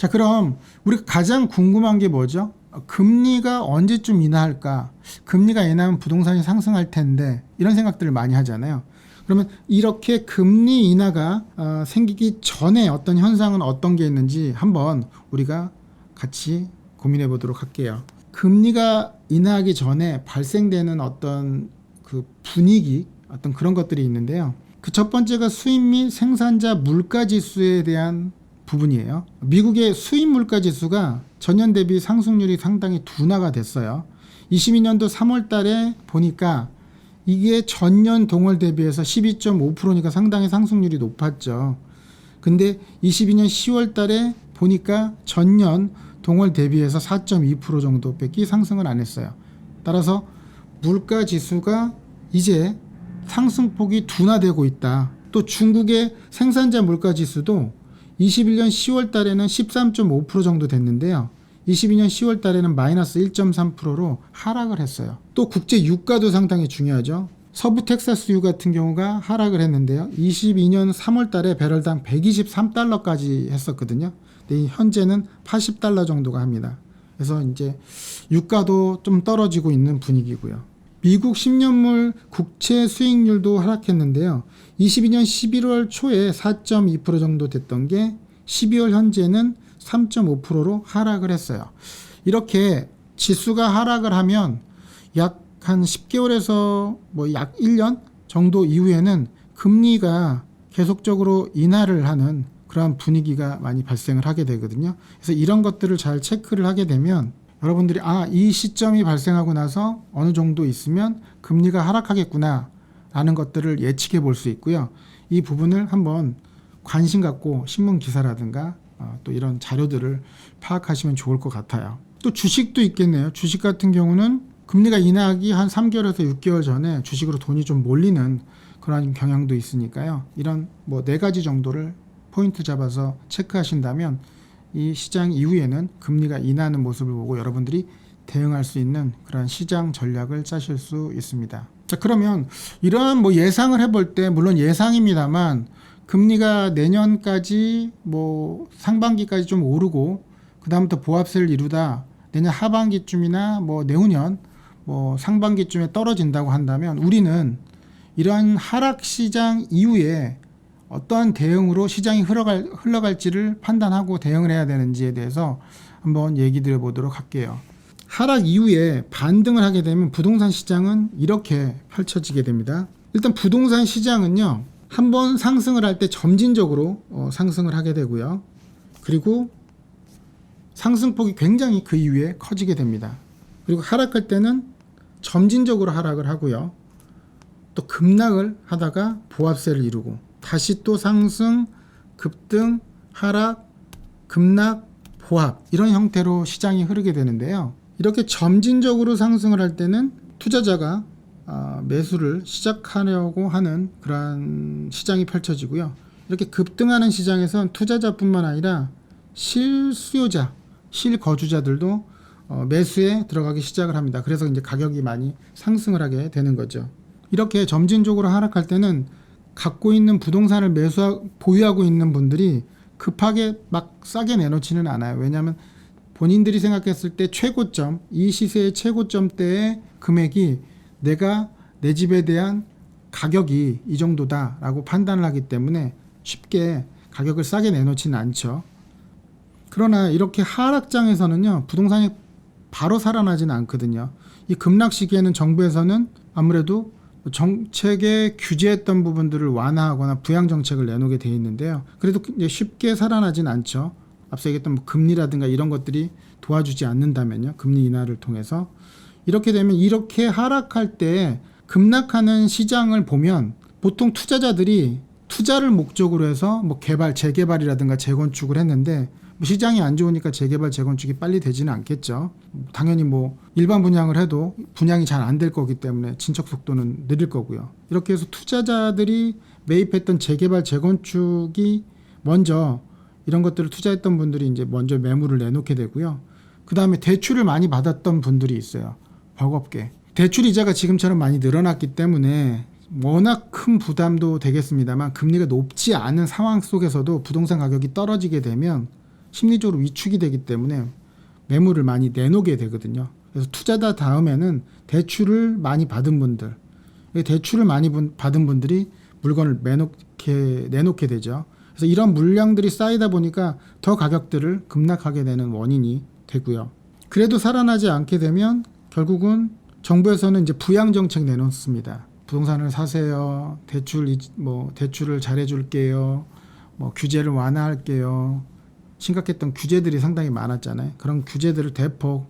자, 그럼 우리가 가장 궁금한 게 뭐죠? 금리가 언제쯤 인하할까? 금리가 인하하면 부동산이 상승할 텐데 이런 생각들을 많이 하잖아요. 그러면 이렇게 금리 인하가 생기기 전에 어떤 현상은 어떤 게 있는지 한번 우리가 같이 고민해 보도록 할게요. 금리가 인하하기 전에 발생되는 어떤 그 분위기, 어떤 그런 것들이 있는데요. 그 첫 번째가 수입 및 생산자 물가 지수에 대한 부분이에요. 미국의 수입 물가 지수가 전년 대비 상승률이 상당히 둔화가 됐어요. 22년도 3월 달에 보니까 이게 전년 동월 대비해서 12.5%니까 상당히 상승률이 높았죠. 근데 22년 10월 달에 보니까 전년 동월 대비해서 4.2% 정도밖에 상승을 안 했어요. 따라서 물가 지수가 이제 상승폭이 둔화되고 있다. 또 중국의 생산자 물가 지수도 21년 10월 달에는 13.5% 정도 됐는데요. 22년 10월 달에는 마이너스 1.3%로 하락을 했어요. 또 국제 유가도 상당히 중요하죠. 서부 텍사스유 같은 경우가 하락을 했는데요. 22년 3월 달에 배럴당 123달러까지 했었거든요. 근데 현재는 80달러 정도가 합니다. 그래서 이제 유가도 좀 떨어지고 있는 분위기고요. 미국 10년물 국채 수익률도 하락했는데요. 22년 11월 초에 4.2% 정도 됐던 게 12월 현재는 3.5%로 하락을 했어요. 이렇게 지수가 하락을 하면 약 한 10개월에서 뭐 약 1년 정도 이후에는 금리가 계속적으로 인하를 하는 그러한 분위기가 많이 발생을 하게 되거든요. 그래서 이런 것들을 잘 체크를 하게 되면 여러분들이 이 시점이 발생하고 나서 어느 정도 있으면 금리가 하락하겠구나 라는 것들을 예측해 볼 수 있고요. 이 부분을 한번 관심 갖고 신문 기사라든가 또 이런 자료들을 파악하시면 좋을 것 같아요. 또 주식도 있겠네요. 주식 같은 경우는 금리가 인하하기 한 3개월에서 6개월 전에 주식으로 돈이 좀 몰리는 그런 경향도 있으니까요. 이런 뭐 4가지 정도를 포인트 잡아서 체크하신다면 이 시장 이후에는 금리가 인하하는 모습을 보고 여러분들이 대응할 수 있는 그런 시장 전략을 짜실 수 있습니다. 자, 그러면 이러한 뭐 예상을 해볼 때 물론 예상입니다만 금리가 내년까지 뭐 상반기까지 좀 오르고 그 다음부터 보합세를 이루다 내년 하반기쯤이나 뭐 내후년 뭐 상반기쯤에 떨어진다고 한다면 우리는 이러한 하락 시장 이후에 어떠한 대응으로 시장이 흘러갈지를 판단하고 대응을 해야 되는지에 대해서 한번 얘기 드려보도록 할게요. 하락 이후에 반등을 하게 되면 부동산 시장은 이렇게 펼쳐지게 됩니다. 일단 부동산 시장은요, 한번 상승을 할 때 점진적으로 상승을 하게 되고요. 그리고 상승폭이 굉장히 그 이후에 커지게 됩니다. 그리고 하락할 때는 점진적으로 하락을 하고요. 또 급락을 하다가 보합세를 이루고 다시 또 상승, 급등, 하락, 급락, 보합 이런 형태로 시장이 흐르게 되는데요. 이렇게 점진적으로 상승을 할 때는 투자자가 매수를 시작하려고 하는 그러한 시장이 펼쳐지고요. 이렇게 급등하는 시장에선 투자자뿐만 아니라 실수요자, 실거주자들도 매수에 들어가기 시작을 합니다. 그래서 이제 가격이 많이 상승을 하게 되는 거죠. 이렇게 점진적으로 하락할 때는 갖고 있는 부동산을 보유하고 있는 분들이 급하게 막 싸게 내놓지는 않아요. 왜냐하면 본인들이 생각했을 때 최고점, 이 시세의 최고점 때의 금액이 내가 내 집에 대한 가격이 이 정도다라고 판단을 하기 때문에 쉽게 가격을 싸게 내놓지는 않죠. 그러나 이렇게 하락장에서는요, 부동산이 바로 살아나지는 않거든요. 이 급락 시기에는 정부에서는 아무래도 정책에 규제했던 부분들을 완화하거나 부양 정책을 내놓게 돼 있는데요. 그래도 이제 쉽게 살아나진 않죠. 앞서 얘기했던 뭐 금리라든가 이런 것들이 도와주지 않는다면요. 금리 인하를 통해서. 이렇게 되면 이렇게 하락할 때 급락하는 시장을 보면 보통 투자자들이 투자를 목적으로 해서 뭐 재개발이라든가 재건축을 했는데 시장이 안 좋으니까 재개발, 재건축이 빨리 되지는 않겠죠. 당연히 뭐 일반 분양을 해도 분양이 잘 안 될 거기 때문에 진척 속도는 느릴 거고요. 이렇게 해서 투자자들이 매입했던 재개발, 재건축이 먼저 이런 것들을 투자했던 분들이 이제 먼저 매물을 내놓게 되고요. 그 다음에 대출을 많이 받았던 분들이 있어요. 버겁게. 대출 이자가 지금처럼 많이 늘어났기 때문에 워낙 큰 부담도 되겠습니다만 금리가 높지 않은 상황 속에서도 부동산 가격이 떨어지게 되면 심리적으로 위축이 되기 때문에 매물을 많이 내놓게 되거든요. 그래서 투자다 다음에는 대출을 많이 받은 분들, 대출을 많이 받은 분들이 물건을 내놓게 되죠. 그래서 이런 물량들이 쌓이다 보니까 더 가격들을 급락하게 되는 원인이 되고요. 그래도 살아나지 않게 되면 결국은 정부에서는 이제 부양 정책 내놓습니다. 부동산을 사세요. 대출을 잘해줄게요. 규제를 완화할게요. 심각했던 규제들이 상당히 많았잖아요. 그런 규제들을 대폭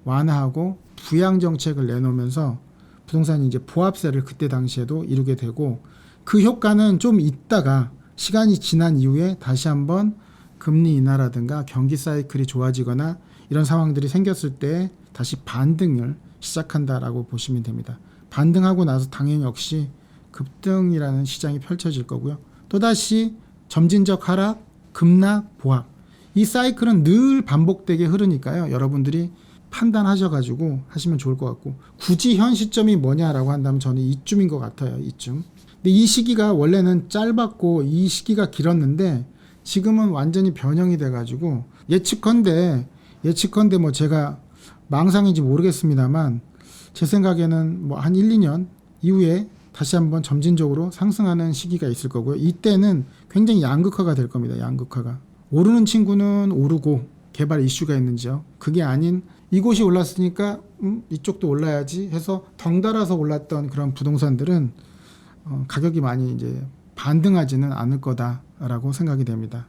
완화하고 부양 정책을 내놓으면서 부동산이 이제 보합세를 그때 당시에도 이루게 되고, 그 효과는 좀 있다가 시간이 지난 이후에 다시 한번 금리 인하라든가 경기 사이클이 좋아지거나 이런 상황들이 생겼을 때 다시 반등을 시작한다라고 보시면 됩니다. 반등하고 나서 당연히 역시 급등이라는 시장이 펼쳐질 거고요. 또다시 점진적 하락, 급락, 보합, 이 사이클은 늘 반복되게 흐르니까요. 여러분들이 판단하셔가지고 하시면 좋을 것 같고, 굳이 현 시점이 뭐냐라고 한다면 저는 이쯤인 것 같아요. 이쯤. 근데 이 시기가 원래는 짧았고 이 시기가 길었는데 지금은 완전히 변형이 돼가지고 예측컨대 제가 망상인지 모르겠습니다만 제 생각에는 한 1, 2년 이후에 다시 한번 점진적으로 상승하는 시기가 있을 거고요. 이때는 굉장히 양극화가 될 겁니다. 양극화가. 오르는 친구는 오르고 개발 이슈가 있는지요. 그게 아닌 이곳이 올랐으니까 이쪽도 올라야지 해서 덩달아서 올랐던 그런 부동산들은 가격이 많이 이제 반등하지는 않을 거다라고 생각이 됩니다.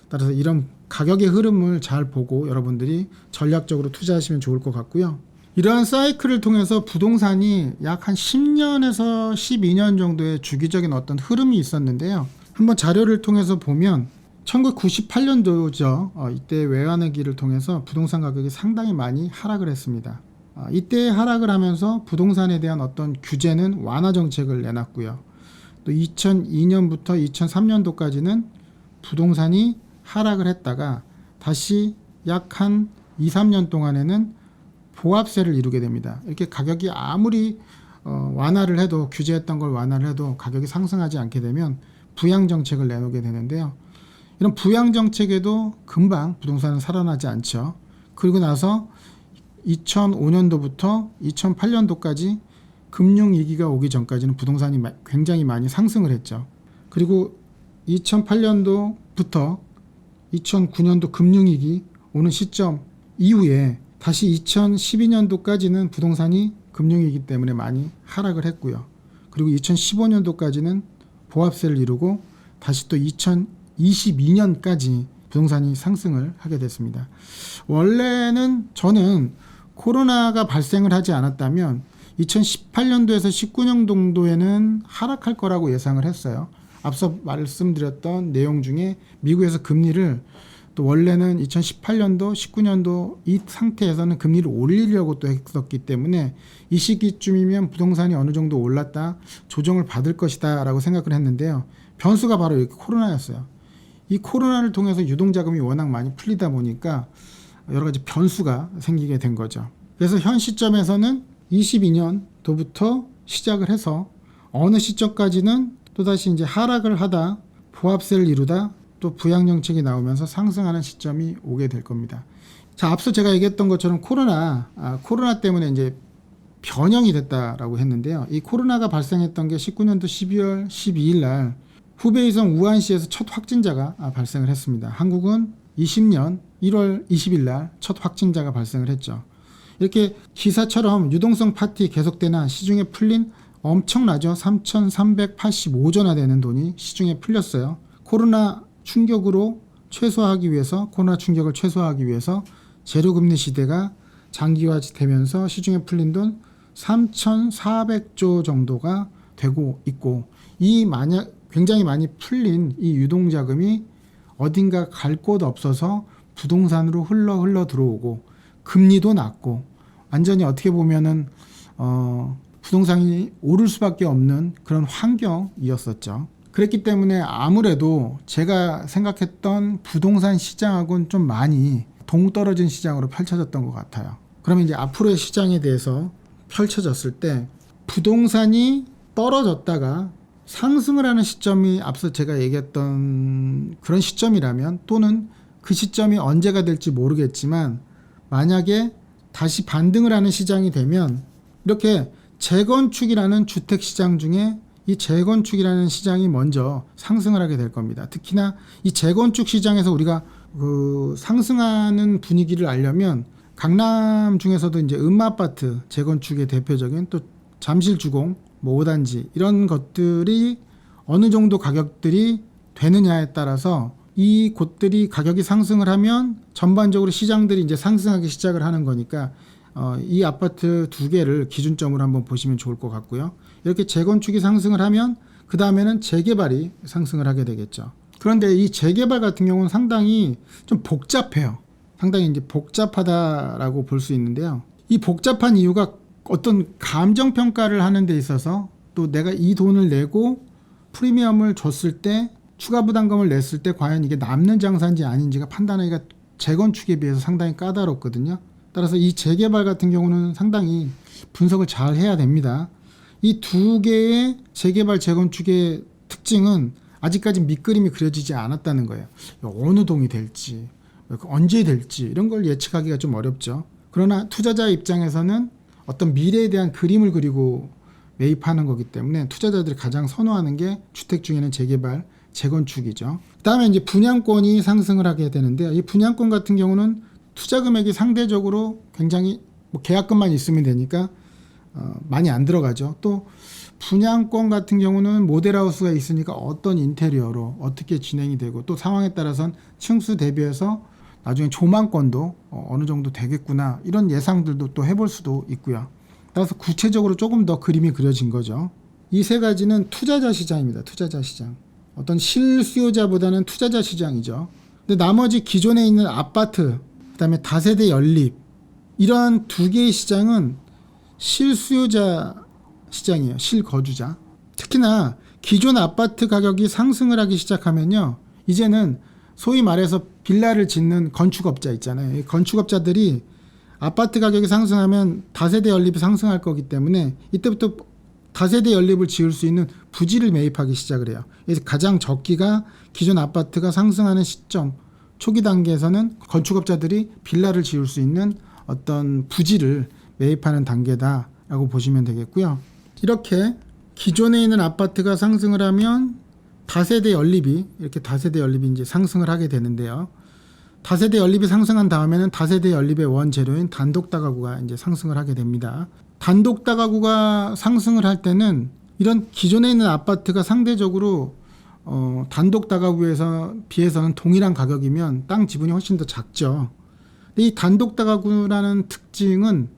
따라서 이런 가격의 흐름을 잘 보고 여러분들이 전략적으로 투자하시면 좋을 것 같고요. 이러한 사이클을 통해서 부동산이 약 한 10년에서 12년 정도의 주기적인 어떤 흐름이 있었는데요. 한번 자료를 통해서 보면 1998년도죠. 이때 외환위기를 통해서 부동산 가격이 상당히 많이 하락을 했습니다. 이때 하락을 하면서 부동산에 대한 어떤 규제는 완화 정책을 내놨고요. 또 2002년부터 2003년도까지는 부동산이 하락을 했다가 다시 약 한 2, 3년 동안에는 보합세를 이루게 됩니다. 이렇게 가격이 아무리 완화를 해도, 규제했던 걸 완화를 해도 가격이 상승하지 않게 되면 부양 정책을 내놓게 되는데요. 이런 부양 정책에도 금방 부동산은 살아나지 않죠. 그리고 나서 2005년도부터 2008년도까지 금융위기가 오기 전까지는 부동산이 굉장히 많이 상승을 했죠. 그리고 2008년도부터 2009년도 금융위기 오는 시점 이후에 다시 2012년도까지는 부동산이 금융위기 때문에 많이 하락을 했고요. 그리고 2015년도까지는 보합세를 이루고 다시 또 2022년까지 부동산이 상승을 하게 됐습니다. 원래는 저는 코로나가 발생을 하지 않았다면 2018년도에서 19년 정도에는 하락할 거라고 예상을 했어요. 앞서 말씀드렸던 내용 중에 미국에서 금리를 또 원래는 2018년도, 19년도 이 상태에서는 금리를 올리려고 또 했었기 때문에 이 시기쯤이면 부동산이 어느 정도 올랐다 조정을 받을 것이다 라고 생각을 했는데요. 변수가 바로 이렇게 코로나였어요. 이 코로나를 통해서 유동자금이 워낙 많이 풀리다 보니까 여러 가지 변수가 생기게 된 거죠. 그래서 현 시점에서는 22년도부터 시작을 해서 어느 시점까지는 또다시 이제 하락을 하다 보합세를 이루다 또 부양정책이 나오면서 상승하는 시점이 오게 될 겁니다. 자, 앞서 제가 얘기했던 것처럼 코로나 때문에 이제 변형이 됐다라고 했는데요. 이 코로나가 발생했던 게 19년도 12월 12일 날 후베이성 우한시에서 첫 확진자가 발생을 했습니다. 한국은 20년 1월 20일 날 첫 확진자가 발생을 했죠. 이렇게 기사처럼 유동성 파티 계속되나 시중에 풀린 엄청나죠. 3,385조나 되는 돈이 시중에 풀렸어요. 코로나 충격을 최소화하기 위해서 제로금리 시대가 장기화되면서 시중에 풀린 돈 3,400조 정도가 되고 있고, 굉장히 많이 풀린 이 유동자금이 어딘가 갈 곳 없어서 부동산으로 흘러 들어오고 금리도 낮고 완전히 어떻게 보면은 부동산이 오를 수밖에 없는 그런 환경이었었죠. 그랬기 때문에 아무래도 제가 생각했던 부동산 시장하고는 좀 많이 동떨어진 시장으로 펼쳐졌던 것 같아요. 그러면 이제 앞으로의 시장에 대해서 펼쳐졌을 때 부동산이 떨어졌다가 상승을 하는 시점이 앞서 제가 얘기했던 그런 시점이라면, 또는 그 시점이 언제가 될지 모르겠지만 만약에 다시 반등을 하는 시장이 되면 이렇게 재건축이라는 주택시장 중에 이 재건축이라는 시장이 먼저 상승을 하게 될 겁니다. 특히나 이 재건축 시장에서 우리가 그 상승하는 분위기를 알려면 강남 중에서도 이제 음마아파트 재건축의 대표적인 또 잠실주공, 뭐 5단지 이런 것들이 어느 정도 가격들이 되느냐에 따라서 이 곳들이 가격이 상승을 하면 전반적으로 시장들이 이제 상승하기 시작을 하는 거니까 이 아파트 두 개를 기준점으로 한번 보시면 좋을 것 같고요. 이렇게 재건축이 상승을 하면 그 다음에는 재개발이 상승을 하게 되겠죠. 그런데 이 재개발 같은 경우는 상당히 좀 복잡해요. 상당히 이제 복잡하다라고 볼 수 있는데요. 이 복잡한 이유가 어떤 감정 평가를 하는 데 있어서 또 내가 이 돈을 내고 프리미엄을 줬을 때 추가 부담금을 냈을 때 과연 이게 남는 장사인지 아닌지가 판단하기가 재건축에 비해서 상당히 까다롭거든요. 따라서 이 재개발 같은 경우는 상당히 분석을 잘 해야 됩니다. 이 두 개의 재개발 재건축의 특징은 아직까지 밑그림이 그려지지 않았다는 거예요. 어느 동이 될지 언제 될지 이런 걸 예측하기가 좀 어렵죠. 그러나 투자자 입장에서는 어떤 미래에 대한 그림을 그리고 매입하는 거기 때문에 투자자들이 가장 선호하는 게 주택 중에는 재개발, 재건축이죠. 그 다음에 이제 분양권이 상승을 하게 되는데요. 이 분양권 같은 경우는 투자 금액이 상대적으로 굉장히 뭐 계약금만 있으면 되니까 많이 안 들어가죠. 또 분양권 같은 경우는 모델하우스가 있으니까 어떤 인테리어로 어떻게 진행이 되고 또 상황에 따라서는 층수 대비해서 나중에 조망권도 어느 정도 되겠구나 이런 예상들도 또 해볼 수도 있고요. 따라서 구체적으로 조금 더 그림이 그려진 거죠. 이 세 가지는 투자자 시장입니다. 투자자 시장. 어떤 실수요자보다는 투자자 시장이죠. 근데 나머지 기존에 있는 아파트, 그다음에 다세대 연립 이러한 두 개의 시장은 실수요자 시장이에요. 실거주자. 특히나 기존 아파트 가격이 상승을 하기 시작하면요. 이제는 소위 말해서 빌라를 짓는 건축업자 있잖아요. 이 건축업자들이 아파트 가격이 상승하면 다세대 연립이 상승할 거기 때문에 이때부터 다세대 연립을 지을 수 있는 부지를 매입하기 시작을 해요. 그래서 가장 적기가 기존 아파트가 상승하는 시점 초기 단계에서는 건축업자들이 빌라를 지을 수 있는 어떤 부지를 매입하는 단계다라고 보시면 되겠고요. 이렇게 기존에 있는 아파트가 상승을 하면 다세대 연립이 이제 상승을 하게 되는데요. 다세대 연립이 상승한 다음에는 다세대 연립의 원재료인 단독 다가구가 이제 상승을 하게 됩니다. 단독 다가구가 상승을 할 때는 이런 기존에 있는 아파트가 상대적으로 단독 다가구에서 비해서는 동일한 가격이면 땅 지분이 훨씬 더 작죠. 근데 이 단독 다가구라는 특징은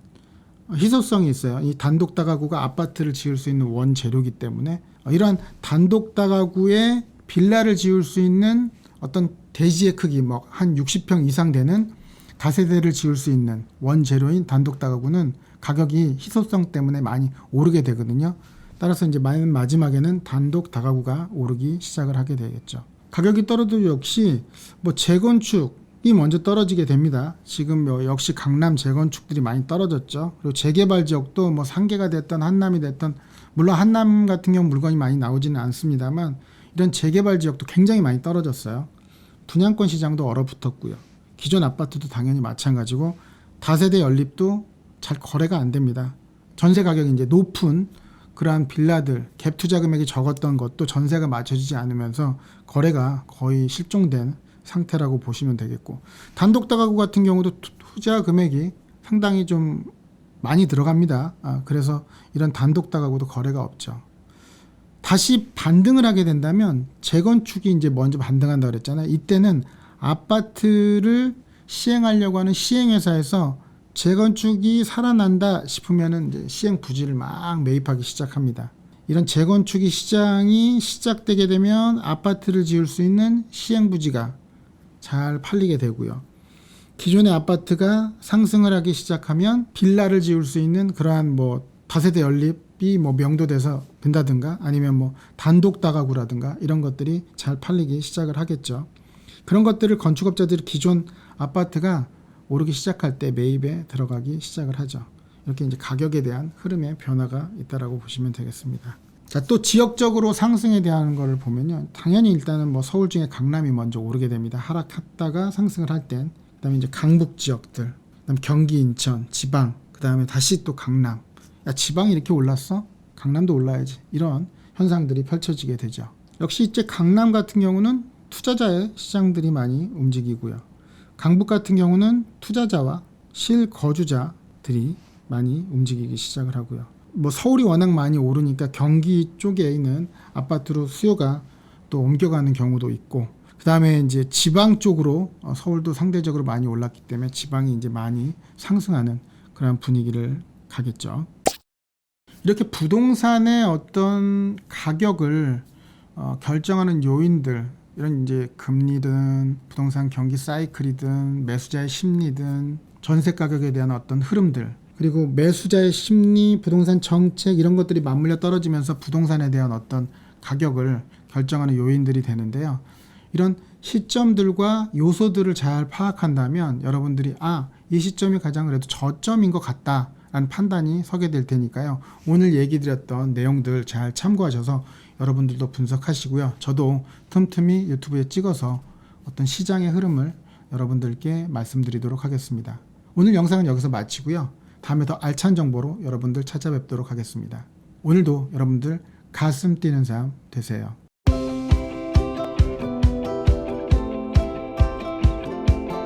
희소성이 있어요. 이 단독 다가구가 아파트를 지을 수 있는 원재료이기 때문에 이러한 단독 다가구에 빌라를 지을 수 있는 어떤 대지의 크기 뭐 한 60평 이상 되는 다세대를 지을 수 있는 원재료인 단독 다가구는 가격이 희소성 때문에 많이 오르게 되거든요. 따라서 이제 마지막에는 단독 다가구가 오르기 시작을 하게 되겠죠. 가격이 떨어져도 역시 뭐 재건축이 먼저 떨어지게 됩니다. 지금 역시 강남 재건축들이 많이 떨어졌죠. 그리고 재개발 지역도 뭐 상계가 됐던 한남이 됐던 물론 한남 같은 경우 물건이 많이 나오지는 않습니다만 이런 재개발 지역도 굉장히 많이 떨어졌어요. 분양권 시장도 얼어붙었고요. 기존 아파트도 당연히 마찬가지고 다세대 연립도 잘 거래가 안 됩니다. 전세 가격이 이제 높은 그러한 빌라들 갭 투자 금액이 적었던 것도 전세가 맞춰지지 않으면서 거래가 거의 실종된 상태라고 보시면 되겠고 단독 다가구 같은 경우도 투자 금액이 상당히 좀 많이 들어갑니다. 그래서 이런 단독 다가구도 거래가 없죠. 다시 반등을 하게 된다면 재건축이 이제 먼저 반등한다 그랬잖아요. 이때는 아파트를 시행하려고 하는 시행회사에서 재건축이 살아난다 싶으면은 이제 시행 부지를 막 매입하기 시작합니다. 이런 재건축이 시장이 시작되게 되면 아파트를 지을 수 있는 시행 부지가 잘 팔리게 되고요. 기존의 아파트가 상승을 하기 시작하면 빌라를 지을 수 있는 그러한 뭐 다세대 연립이 뭐 명도돼서 된다든가 아니면 뭐 단독 다가구라든가 이런 것들이 잘 팔리기 시작을 하겠죠. 그런 것들을 건축업자들이 기존 아파트가 오르기 시작할 때 매입에 들어가기 시작을 하죠. 이렇게 이제 가격에 대한 흐름의 변화가 있다라고 보시면 되겠습니다. 자, 또 지역적으로 상승에 대한 거를 보면요. 당연히 일단은 뭐 서울 중에 강남이 먼저 오르게 됩니다. 하락했다가 상승을 할 땐. 그다음에 이제 강북 지역들, 그다음에 경기, 인천, 지방, 그다음에 다시 또 강남. 야, 지방이 이렇게 올랐어? 강남도 올라야지. 이런 현상들이 펼쳐지게 되죠. 역시 이제 강남 같은 경우는 투자자의 시장들이 많이 움직이고요. 강북 같은 경우는 투자자와 실거주자들이 많이 움직이기 시작을 하고요. 뭐 서울이 워낙 많이 오르니까 경기 쪽에 있는 아파트로 수요가 또 옮겨가는 경우도 있고, 그 다음에 이제 지방 쪽으로 서울도 상대적으로 많이 올랐기 때문에 지방이 이제 많이 상승하는 그런 분위기를 가겠죠. 이렇게 부동산의 어떤 가격을 결정하는 요인들, 이런 이제 금리든 부동산 경기 사이클이든 매수자의 심리든 전세 가격에 대한 어떤 흐름들, 그리고 매수자의 심리, 부동산 정책 이런 것들이 맞물려 떨어지면서 부동산에 대한 어떤 가격을 결정하는 요인들이 되는데요. 이런 시점들과 요소들을 잘 파악한다면 여러분들이 이 시점이 가장 그래도 저점인 것 같다 라는 판단이 서게 될 테니까요. 오늘 얘기 드렸던 내용들 잘 참고하셔서 여러분들도 분석하시고요. 저도 틈틈이 유튜브에 찍어서 어떤 시장의 흐름을 여러분들께 말씀드리도록 하겠습니다. 오늘 영상은 여기서 마치고요. 다음에 더 알찬 정보로 여러분들 찾아뵙도록 하겠습니다. 오늘도 여러분들 가슴 뛰는 삶 되세요.